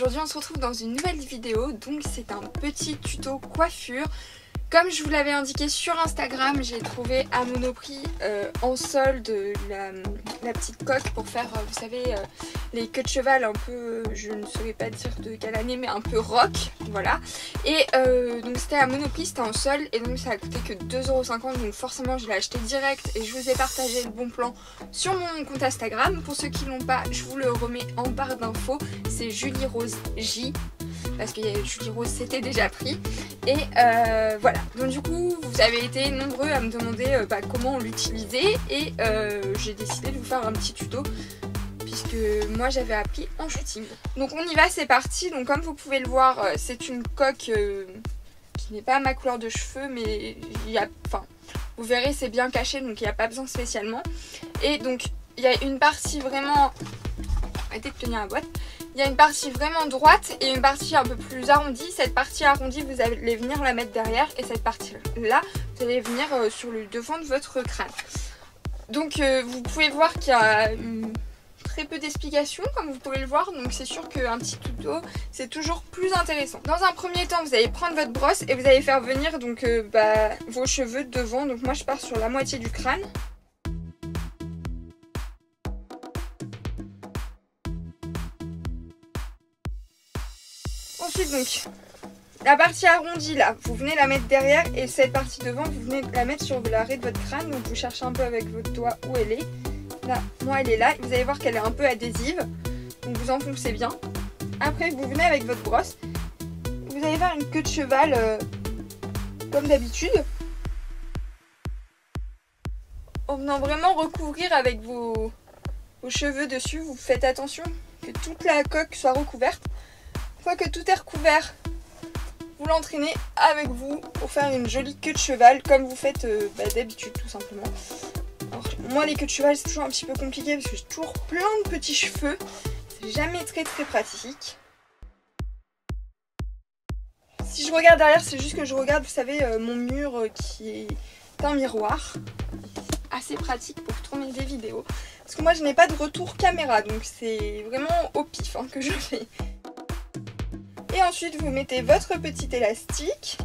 aujourd'hui on se retrouve dans une nouvelle vidéo, donc c'est un petit tuto coiffure. Comme je vous l'avais indiqué sur Instagram, j'ai trouvé à Monoprix en solde la petite coque pour faire, vous savez, les queues de cheval un peu, je ne saurais pas dire de quelle année, mais un peu rock, voilà. Et donc c'était à Monoprix, c'était en solde, et donc ça a coûté que 2,50 €, donc forcément je l'ai acheté direct et je vous ai partagé le bon plan sur mon compte Instagram. Pour ceux qui l'ont pas, je vous le remets en barre d'infos, c'est Julie Rose J. Parce que Julie Rose s'était déjà pris. Et voilà, donc du coup vous avez été nombreux à me demander comment on l'utilisait. Et j'ai décidé de vous faire un petit tuto, puisque moi j'avais appris en shooting. Donc on y va, c'est parti. Donc comme vous pouvez le voir, c'est une coque qui n'est pas ma couleur de cheveux, mais il y a, enfin, vous verrez, c'est bien caché, donc il n'y a pas besoin spécialement. Et donc il y a une partie vraiment... Arrêtez de tenir la boîte. Il y a une partie vraiment droite et une partie un peu plus arrondie. Cette partie arrondie, vous allez venir la mettre derrière, et cette partie-là, vous allez venir sur le devant de votre crâne. Donc vous pouvez voir qu'il y a très peu d'explications, comme vous pouvez le voir. Donc c'est sûr qu'un petit tuto, c'est toujours plus intéressant. Dans un premier temps, vous allez prendre votre brosse et vous allez faire venir donc vos cheveux de devant. Donc moi je pars sur la moitié du crâne. Ensuite, donc, la partie arrondie là, vous venez la mettre derrière, et cette partie devant, vous venez la mettre sur l'arrêt de votre crâne. Donc vous cherchez un peu avec votre doigt où elle est. Là, moi elle est là, vous allez voir qu'elle est un peu adhésive, donc vous enfoncez bien. Après vous venez avec votre brosse, vous allez faire une queue de cheval comme d'habitude, en venant vraiment recouvrir avec vos cheveux dessus. Vous faites attention que toute la coque soit recouverte. Une fois que tout est recouvert, vous l'entraînez avec vous pour faire une jolie queue de cheval comme vous faites d'habitude, tout simplement. Alors, moi les queues de cheval c'est toujours un petit peu compliqué parce que j'ai toujours plein de petits cheveux, c'est jamais très pratique. Si je regarde derrière, c'est juste que je regarde, vous savez, mon mur qui est un miroir. Assez pratique pour tourner des vidéos, parce que moi je n'ai pas de retour caméra, donc c'est vraiment au pif que je fais. Et ensuite vous mettez votre petit élastique.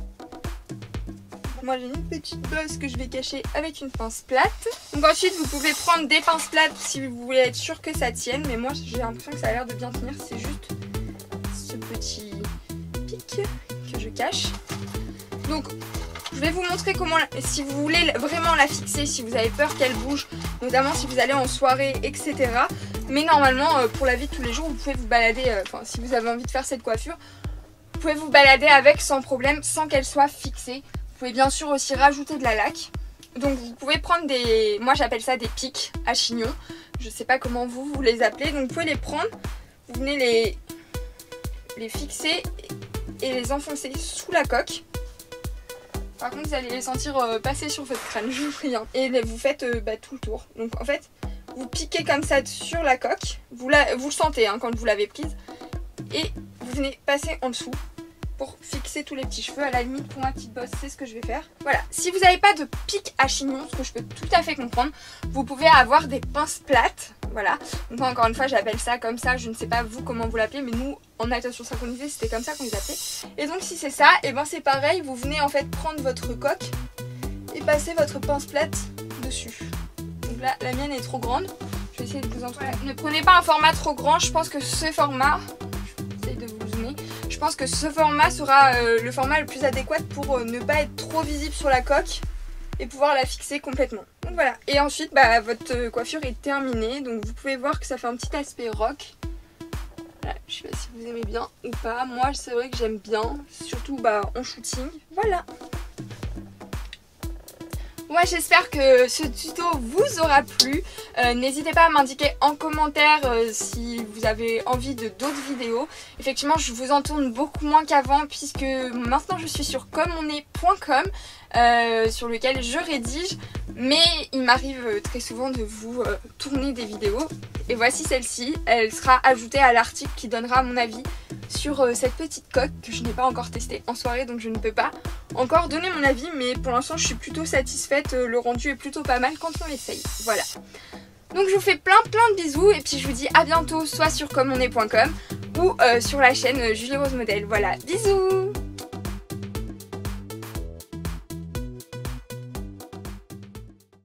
Moi j'ai une petite bosse que je vais cacher avec une pince plate. Donc ensuite vous pouvez prendre des pinces plates si vous voulez être sûr que ça tienne, mais moi j'ai l'impression que ça a l'air de bien tenir. C'est juste ce petit pic que je cache. Donc je vais vous montrer comment, si vous voulez vraiment la fixer, si vous avez peur qu'elle bouge, notamment si vous allez en soirée, etc. Mais normalement, pour la vie de tous les jours, vous pouvez vous balader, si vous avez envie de faire cette coiffure, vous pouvez vous balader avec sans problème, sans qu'elle soit fixée. Vous pouvez bien sûr aussi rajouter de la laque. Donc vous pouvez prendre des, moi j'appelle ça des pics à chignon. Je sais pas comment vous les appelez. Donc vous pouvez les prendre, vous venez les fixer et les enfoncer sous la coque. Par contre vous allez les sentir passer sur votre crâne, je vous préviens. Et vous faites tout le tour. Donc en fait, vous piquez comme ça sur la coque, vous le sentez quand vous l'avez prise, et vous venez passer en dessous pour fixer tous les petits cheveux. À la limite, pour ma petite bosse, c'est ce que je vais faire. Voilà, si vous n'avez pas de pic à chignon, ce que je peux tout à fait comprendre, vous pouvez avoir des pinces plates. Voilà, donc moi, encore une fois j'appelle ça comme ça, je ne sais pas vous comment vous l'appelez, mais nous en natation synchronisée c'était comme ça qu'on les appelait. Et donc si c'est ça, et ben c'est pareil, vous venez en fait prendre votre coque et passer votre pince plate dessus. Donc là la mienne est trop grande, je vais essayer de vous en trouver. Ne prenez pas un format trop grand, je pense que ce format, j'essaie de vous zoomer, je pense que ce format sera le format le plus adéquat pour ne pas être trop visible sur la coque et pouvoir la fixer complètement. Donc voilà, et ensuite votre coiffure est terminée, donc vous pouvez voir que ça fait un petit aspect rock. Voilà, je sais pas si vous aimez bien ou pas, moi c'est vrai que j'aime bien, surtout en shooting. Voilà. Moi j'espère que ce tuto vous aura plu. N'hésitez pas à m'indiquer en commentaire si vous avez envie de d'autres vidéos. Effectivement je vous en tourne beaucoup moins qu'avant, puisque maintenant je suis sur comonest.com sur lequel je rédige. Mais il m'arrive très souvent de vous tourner des vidéos. Et voici celle-ci, elle sera ajoutée à l'article qui donnera mon avis sur cette petite coque que je n'ai pas encore testée en soirée, donc je ne peux pas encore donner mon avis, mais pour l'instant je suis plutôt satisfaite, le rendu est plutôt pas mal quand on l'essaye. Voilà. Donc je vous fais plein de bisous et puis je vous dis à bientôt soit sur comonest.com ou sur la chaîne Julie Rose Modèle. Voilà, bisous.